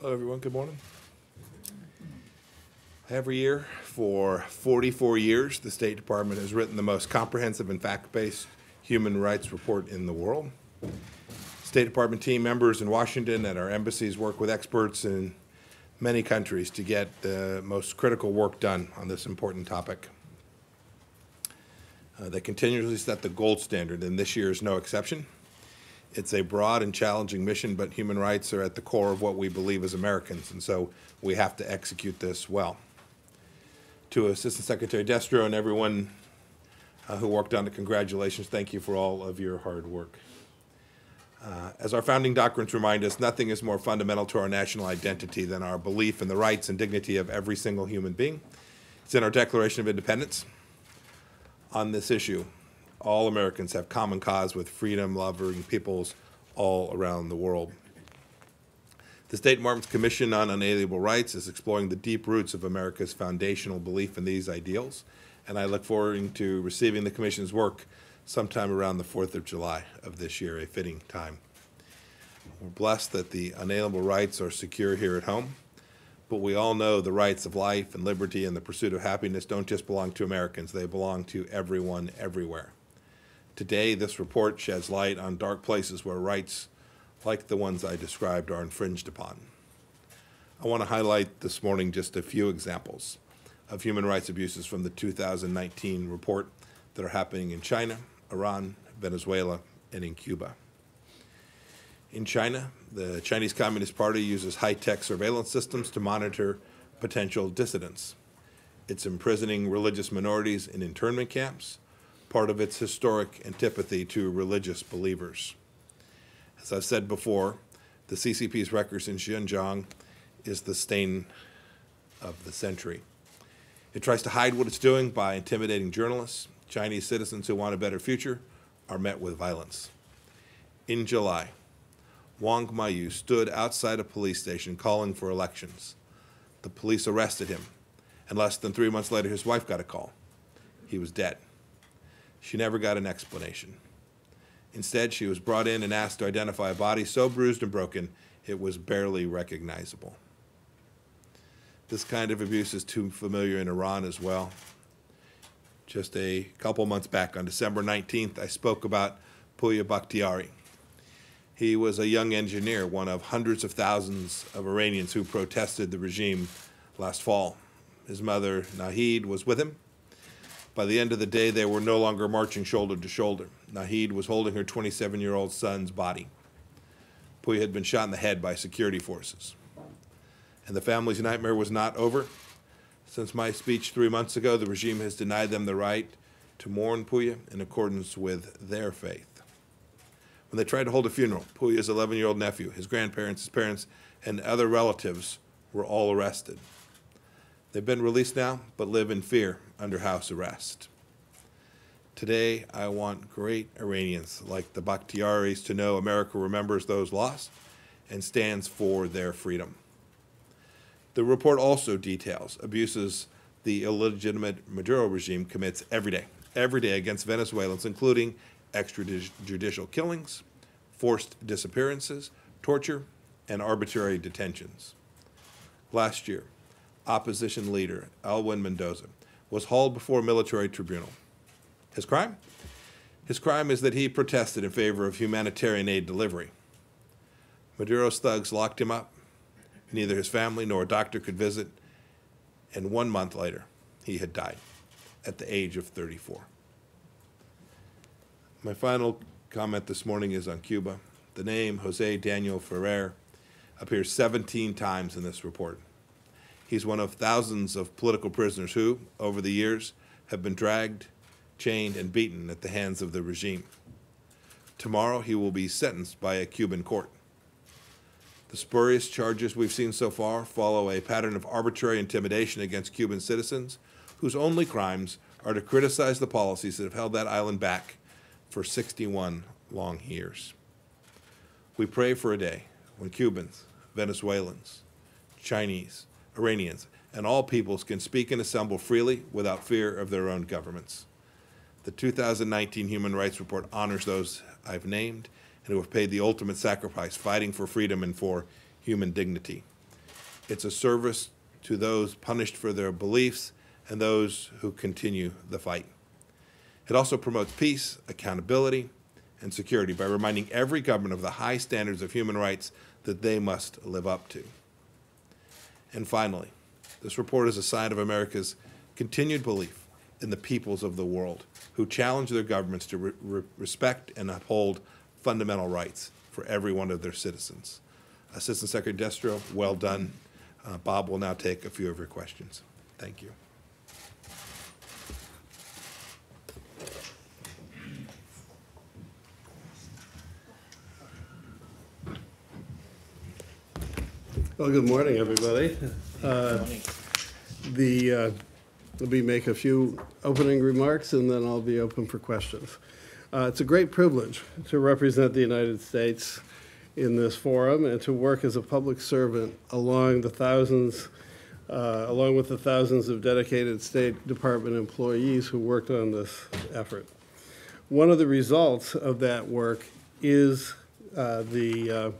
Hello, everyone. Good morning. Every year for 44 years, the State Department has written the most comprehensive and fact-based human rights report in the world. State Department team members in Washington and our embassies work with experts in many countries to get the most critical work done on this important topic. They continuously set the gold standard, and this year is no exception. It's a broad and challenging mission, but human rights are at the core of what we believe as Americans, and so we have to execute this well. To Assistant Secretary Destro and everyone who worked on it, congratulations. Thank you for all of your hard work. As our founding doctrines remind us, nothing is more fundamental to our national identity than our belief in the rights and dignity of every single human being. It's in our Declaration of Independence. On this issue, all Americans have common cause with freedom-loving peoples all around the world. The State Department's Commission on Unalienable Rights is exploring the deep roots of America's foundational belief in these ideals, and I look forward to receiving the Commission's work sometime around the 4th of July of this year, a fitting time. We're blessed that the unalienable rights are secure here at home, but we all know the rights of life and liberty and the pursuit of happiness don't just belong to Americans, they belong to everyone, everywhere. Today, this report sheds light on dark places where rights like the ones I described are infringed upon. I want to highlight this morning just a few examples of human rights abuses from the 2019 report that are happening in China, Iran, Venezuela, and in Cuba. In China, the Chinese Communist Party uses high-tech surveillance systems to monitor potential dissidents. It's imprisoning religious minorities in internment camps, part of its historic antipathy to religious believers. As I've said before, the CCP's records in Xinjiang is the stain of the century. It tries to hide what it's doing by intimidating journalists. Chinese citizens who want a better future are met with violence. In July, Wang Mayu stood outside a police station calling for elections. The police arrested him, and less than 3 months later, his wife got a call. He was dead. She never got an explanation. Instead, she was brought in and asked to identify a body so bruised and broken it was barely recognizable. This kind of abuse is too familiar in Iran as well. Just a couple months back, on December 19th, I spoke about Pouya Bakhtiari. He was a young engineer, one of hundreds of thousands of Iranians who protested the regime last fall. His mother, Nahid, was with him. By the end of the day, they were no longer marching shoulder to shoulder. Nahid was holding her 27-year-old son's body. Pouya had been shot in the head by security forces. And the family's nightmare was not over. Since my speech 3 months ago, the regime has denied them the right to mourn Pouya in accordance with their faith. When they tried to hold a funeral, Pouya's 11-year-old nephew, his grandparents, his parents, and other relatives were all arrested. They've been released now, but live in fear under house arrest. Today, I want great Iranians like the Bakhtiaris to know America remembers those lost and stands for their freedom. The report also details abuses the illegitimate Maduro regime commits every day against Venezuelans, including extrajudicial killings, forced disappearances, torture, and arbitrary detentions. Last year, opposition leader Elwin Mendoza was hauled before a military tribunal. His crime? His crime is that he protested in favor of humanitarian aid delivery. Maduro's thugs locked him up. Neither his family nor a doctor could visit, and 1 month later, he had died at the age of 34. My final comment this morning is on Cuba. The name Jose Daniel Ferrer appears 17 times in this report. He's one of thousands of political prisoners who, over the years, have been dragged, chained, and beaten at the hands of the regime. Tomorrow, he will be sentenced by a Cuban court. The spurious charges we've seen so far follow a pattern of arbitrary intimidation against Cuban citizens whose only crimes are to criticize the policies that have held that island back for 61 long years. We pray for a day when Cubans, Venezuelans, Chinese, Iranians, and all peoples can speak and assemble freely without fear of their own governments. The 2019 Human Rights Report honors those I've named and who have paid the ultimate sacrifice, fighting for freedom and for human dignity. It's a service to those punished for their beliefs and those who continue the fight. It also promotes peace, accountability, and security by reminding every government of the high standards of human rights that they must live up to. And finally, this report is a sign of America's continued belief in the peoples of the world who challenge their governments to respect and uphold fundamental rights for every one of their citizens. Assistant Secretary Destro, well done. Bob will now take a few of your questions. Thank you. Well, good morning, everybody. Let me make a few opening remarks, and then I'll be open for questions. It's a great privilege to represent the United States in this forum and to work as a public servant along with the thousands of dedicated State Department employees who worked on this effort. One of the results of that work is the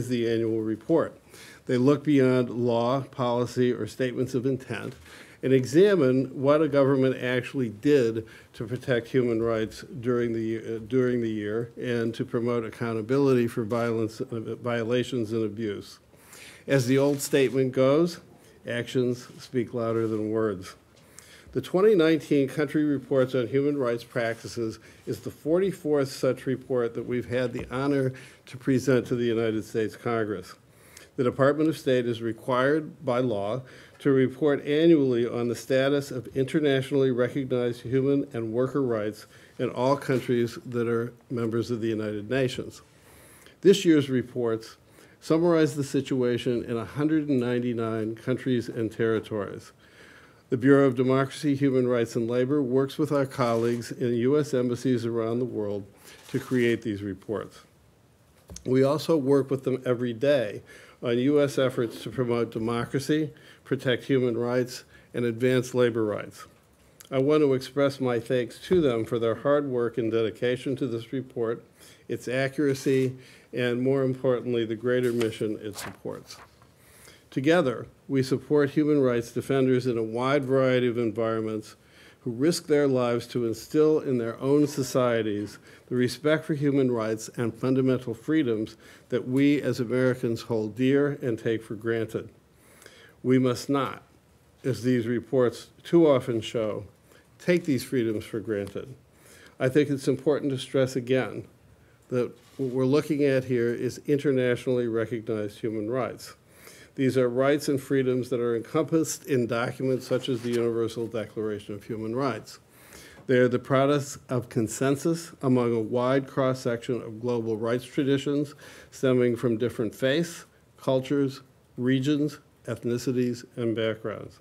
annual report. They look beyond law, policy, or statements of intent and examine what a government actually did to protect human rights during the year and to promote accountability for violations and abuse. As the old statement goes, actions speak louder than words. The 2019 Country Reports on Human Rights Practices is the 44th such report that we've had the honor to present to the United States Congress. The Department of State is required by law to report annually on the status of internationally recognized human and worker rights in all countries that are members of the United Nations. This year's reports summarize the situation in 199 countries and territories. The Bureau of Democracy, Human Rights, and Labor works with our colleagues in U.S. embassies around the world to create these reports. We also work with them every day on U.S. efforts to promote democracy, protect human rights, and advance labor rights. I want to express my thanks to them for their hard work and dedication to this report, its accuracy, and more importantly, the greater mission it supports. Together, we support human rights defenders in a wide variety of environments who risk their lives to instill in their own societies the respect for human rights and fundamental freedoms that we as Americans hold dear and take for granted. We must not, as these reports too often show, take these freedoms for granted. I think it's important to stress again that what we're looking at here is internationally recognized human rights. These are rights and freedoms that are encompassed in documents such as the Universal Declaration of Human Rights. They are the products of consensus among a wide cross-section of global rights traditions stemming from different faiths, cultures, regions, ethnicities, and backgrounds.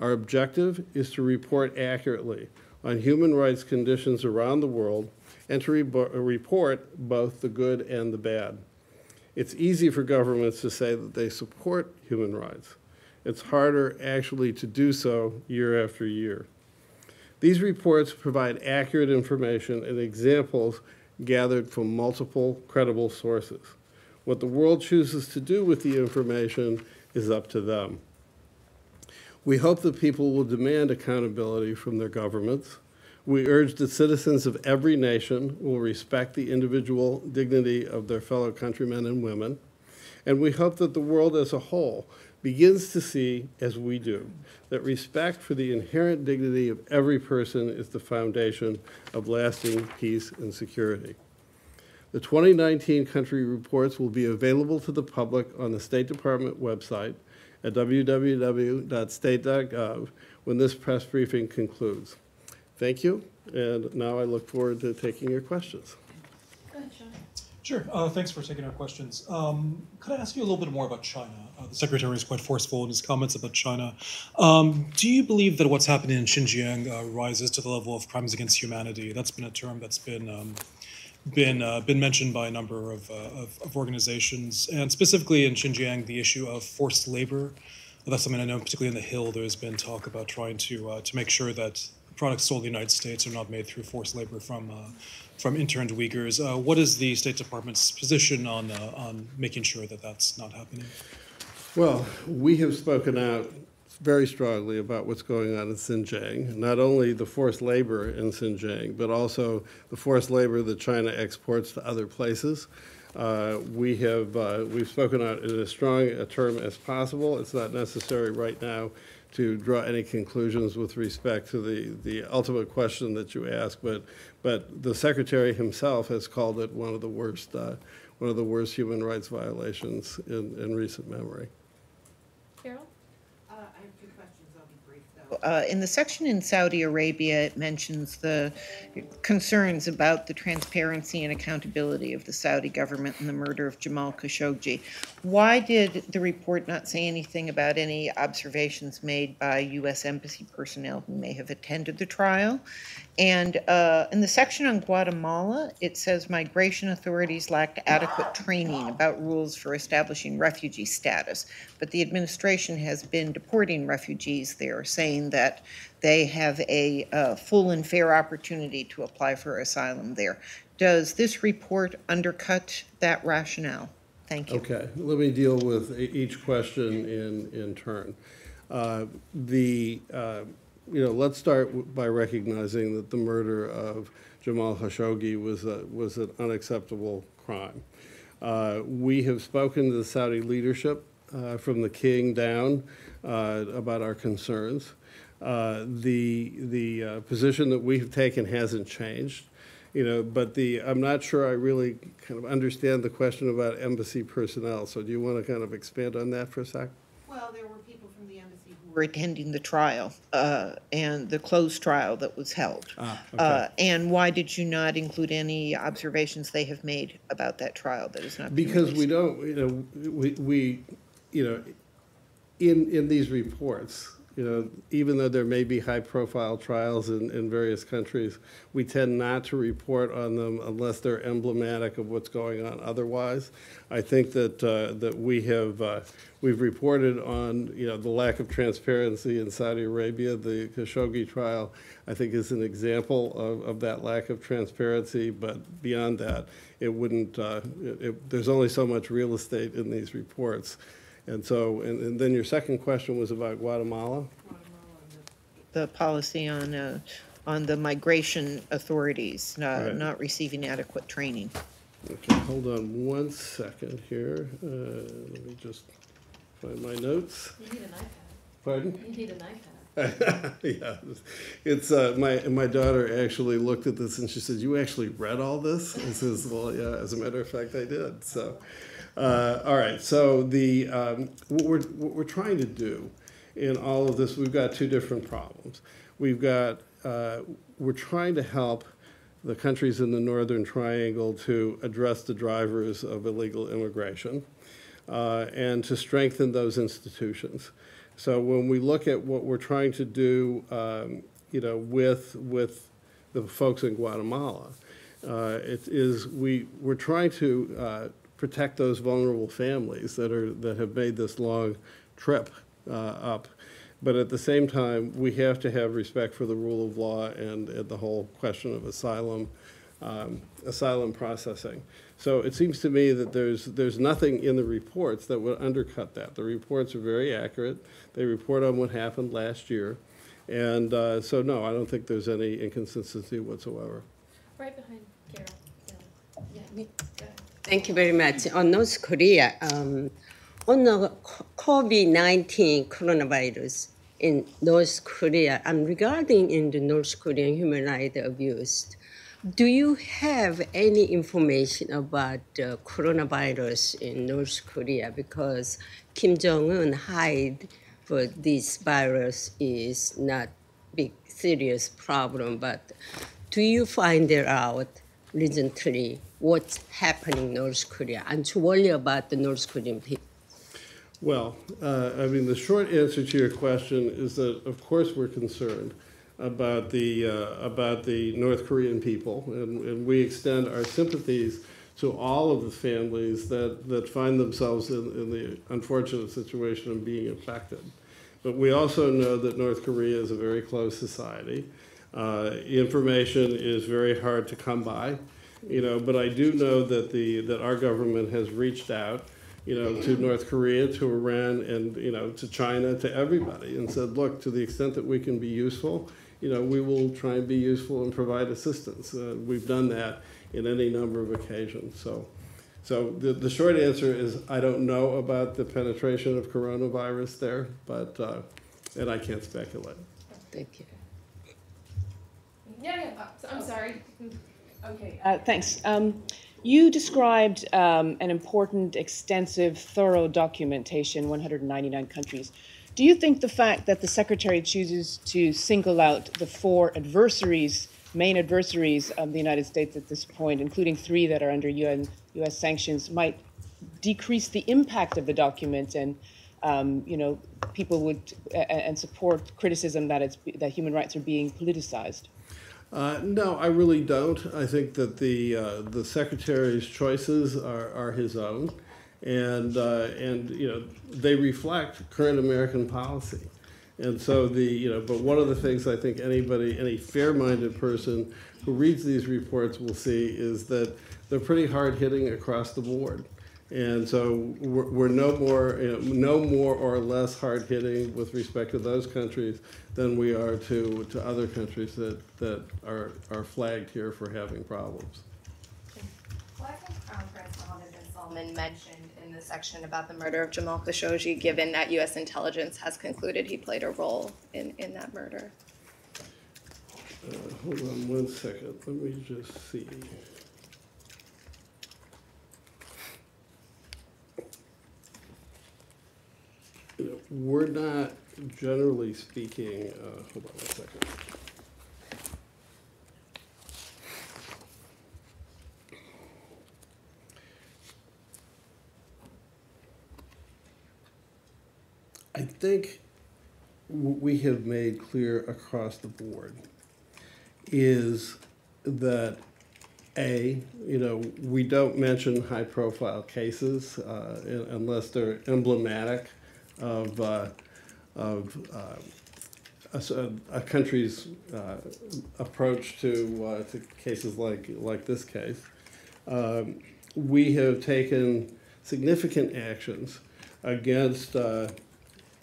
Our objective is to report accurately on human rights conditions around the world and to report both the good and the bad. It's easy for governments to say that they support human rights. It's harder actually to do so year after year. These reports provide accurate information and examples gathered from multiple credible sources. What the world chooses to do with the information is up to them. We hope that people will demand accountability from their governments. We urge that citizens of every nation will respect the individual dignity of their fellow countrymen and women. And we hope that the world as a whole begins to see, as we do, that respect for the inherent dignity of every person is the foundation of lasting peace and security. The 2019 country reports will be available to the public on the State Department website at www.state.gov when this press briefing concludes. Thank you, and now I look forward to taking your questions. Go ahead, Sean. Sure. Thanks for taking our questions. Could I ask you a little bit more about China? The Secretary is quite forceful in his comments about China. Do you believe that what's happening in Xinjiang rises to the level of crimes against humanity? That's been a term that's been mentioned by a number of organizations, and specifically in Xinjiang, the issue of forced labor. That's something I know, particularly in the Hill, there's been talk about trying to make sure that products sold in the United States are not made through forced labor from interned Uyghurs. What is the State Department's position on making sure that that's not happening? Well, we have spoken out very strongly about what's going on in Xinjiang, not only the forced labor in Xinjiang, but also the forced labor that China exports to other places. We've spoken out in as strong a term as possible. It's not necessary right now to draw any conclusions with respect to the ultimate question that you asked, but the Secretary himself has called it one of the worst human rights violations in recent memory. Carol? I have two questions. I'll be brief, though. In the section in Saudi Arabia, it mentions the concerns about the transparency and accountability of the Saudi government in the murder of Jamal Khashoggi. Why did the report not say anything about any observations made by U.S. Embassy personnel who may have attended the trial? And in the section on Guatemala, it says migration authorities lacked adequate training about rules for establishing refugee status, but the administration has been deporting refugees there, saying that they have a full and fair opportunity to apply for asylum there. Does this report undercut that rationale? Thank you. Okay, let me deal with each question in turn. Let's start by recognizing that the murder of Jamal Khashoggi was an unacceptable crime. We have spoken to the Saudi leadership from the king down about our concerns. The position that we've taken hasn't changed. But I'm not sure I really kind of understand the question about embassy personnel. So do you want to kind of expand on that for a sec? Well, there were people from the embassy who Were attending the trial and the closed trial that was held. Okay. And why did you not include any observations they have made about that trial that is not being Because we released? don't, in these reports, even though there may be high-profile trials in various countries, we tend not to report on them unless they're emblematic of what's going on otherwise. I think that we've reported on the lack of transparency in Saudi Arabia. The Khashoggi trial, I think, is an example of that lack of transparency. But beyond that, it wouldn't. There's only so much real estate in these reports. And so, and then your second question was about Guatemala? The policy on the migration authorities Right. not receiving adequate training. Okay, hold on one second here. Let me just find my notes. You need an iPad. Pardon? You need an iPad. Yeah, it's my daughter actually looked at this and she said, "You actually read all this?" I says, "Well, yeah, as a matter of fact, I did." So, all right. So what we're trying to do in all of this, we've got two different problems. We're trying to help the countries in the Northern Triangle to address the drivers of illegal immigration and to strengthen those institutions. So when we look at what we're trying to do, with the folks in Guatemala, we're trying to protect those vulnerable families that have made this long trip up. But at the same time, we have to have respect for the rule of law and the whole question of asylum processing. So it seems to me that there's nothing in the reports that would undercut that. The reports are very accurate. They report on what happened last year. And so, no, I don't think there's any inconsistency whatsoever. Right behind Carol. Yeah. Go ahead. Thank you very much. On North Korea, on the COVID-19 coronavirus in North Korea, and regarding in the North Korean human rights abuse, do you have any information about the coronavirus in North Korea? Because Kim Jong-un hide for this virus is not big serious problem, but do you find out recently what's happening in North Korea and to worry about the North Korean people? Well, the short answer to your question is that, of course, we're concerned about the North Korean people, and we extend our sympathies to all of the families that find themselves in the unfortunate situation of being affected. But we also know that North Korea is a very closed society. Information is very hard to come by, but I do know that our government has reached out to North Korea, to Iran, and, to China, to everybody, and said, look, to the extent that we can be useful, we will try and be useful and provide assistance. We've done that in any number of occasions. So the short answer is I don't know about the penetration of coronavirus there, but, and I can't speculate. Thank you. I'm sorry. Okay, thanks. You described an important, extensive, thorough documentation, 199 countries. Do you think the fact that the Secretary chooses to single out the 4 adversaries, main adversaries of the United States at this point, including 3 that are under U.S. sanctions, might decrease the impact of the document and, people would and support criticism that human rights are being politicized? No, I really don't. I think that the Secretary's choices are his own, and they reflect current American policy. And so but one of the things I think any fair-minded person who reads these reports will see is that they're pretty hard-hitting across the board. And so we're no more or less hard-hitting with respect to those countries than we are to other countries that are flagged here for having problems. Well, I think Crown Prince Mohammed bin Salman mentioned in the section about the murder of Jamal Khashoggi, given that U.S. intelligence has concluded he played a role in that murder. Hold on 1 second. Let me just see. We're not, generally speaking, hold on 1 second. I think what we have made clear across the board is that we don't mention high-profile cases unless they're emblematic of a country's approach to cases like this case. We have taken significant actions against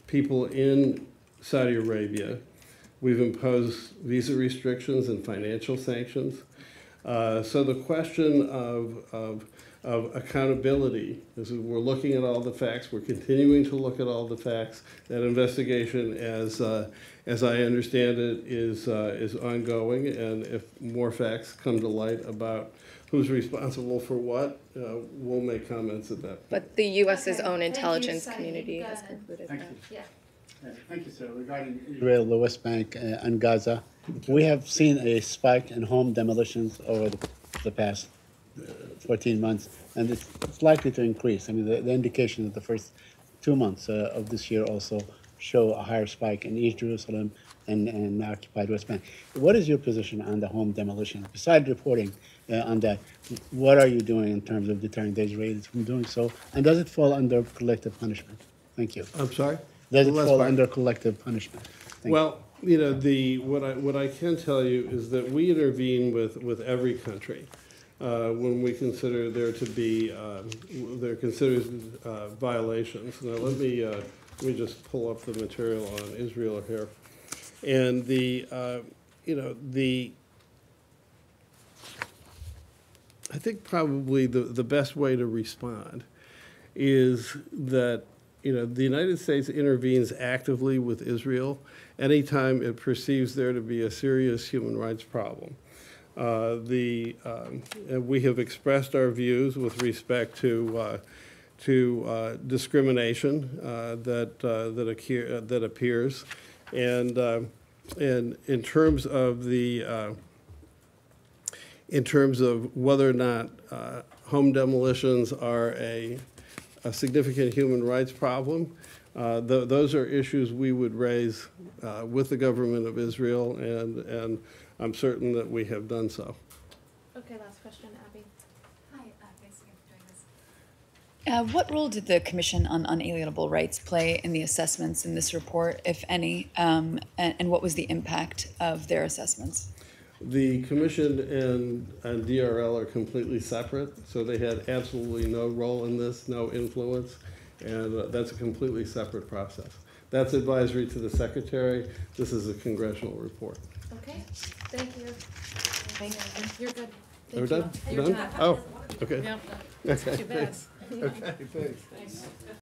people in Saudi Arabia. We've imposed visa restrictions and financial sanctions. So the question of accountability is we're looking at all the facts. We're continuing to look at all the facts. That investigation, as I understand it, is ongoing. And if more facts come to light about who's responsible for what, we'll make comments at that point. But the U.S.'s own intelligence community has concluded that. Yeah. Thank you, sir. Regarding Israel, the West Bank, and Gaza, we have seen a spike in home demolitions over the past 14 months, and it's likely to increase. I mean, the indication that the first 2 months of this year also show a higher spike in East Jerusalem and occupied West Bank. What is your position on the home demolition? Besides reporting on that, what are you doing in terms of deterring the Israelis from doing so? And does it fall under collective punishment? Thank you. I'm sorry? Does it fall under collective punishment? Well, what I can tell you is that we intervene with every country when we consider there to be they're considered violations. Now let me just pull up the material on Israel here, and I think probably the best way to respond is that the United States intervenes actively with Israel anytime it perceives there to be a serious human rights problem. We have expressed our views with respect to discrimination that appears, and in terms of whether or not home demolitions are a significant human rights problem, those are issues we would raise with the government of Israel, and I'm certain that we have done so. Okay, last question, Abby. Hi, thanks again for doing this. What role did the Commission on Unalienable Rights play in the assessments in this report, if any, and what was the impact of their assessments? The commission and DRL are completely separate, so they had absolutely no role in this, no influence, and that's a completely separate process. That's advisory to the secretary. This is a congressional report. Okay, thank you. Thank you. You're good. Are we done? You're Done? done. Oh, okay. Yeah, Okay, too bad. thanks. Okay, thanks. Thanks.